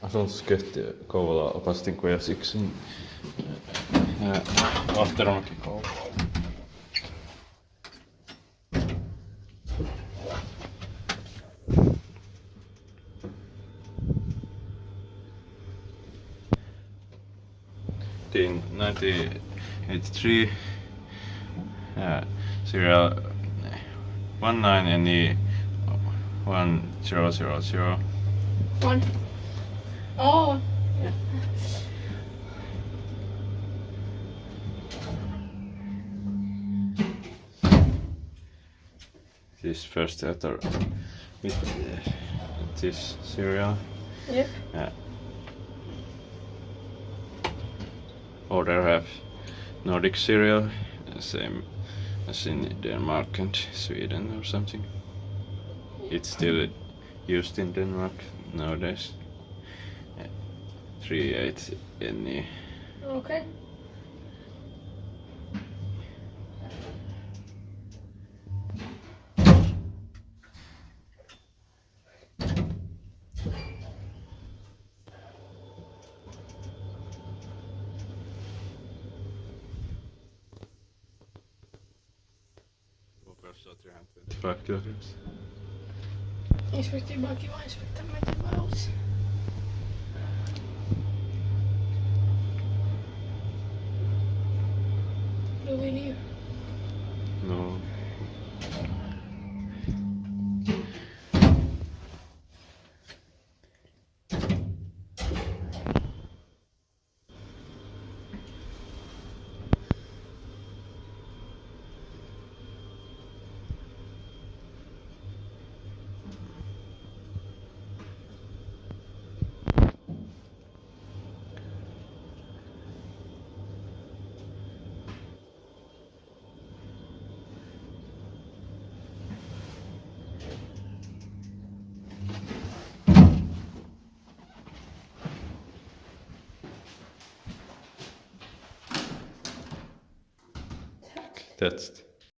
Asuntosketti Kouvola Opastinkuja siksi Lahteromäki Kouvola. In 1983, serial 19 1000. One. Oh, yeah. This first letter with this serial. Yep. Order have Nordic serial, same as in Denmark and Sweden or something. It's still used in Denmark nowadays. 38 NE. Okay. Inspektör bara kiva inspektör med varos. Do we leave? No. That's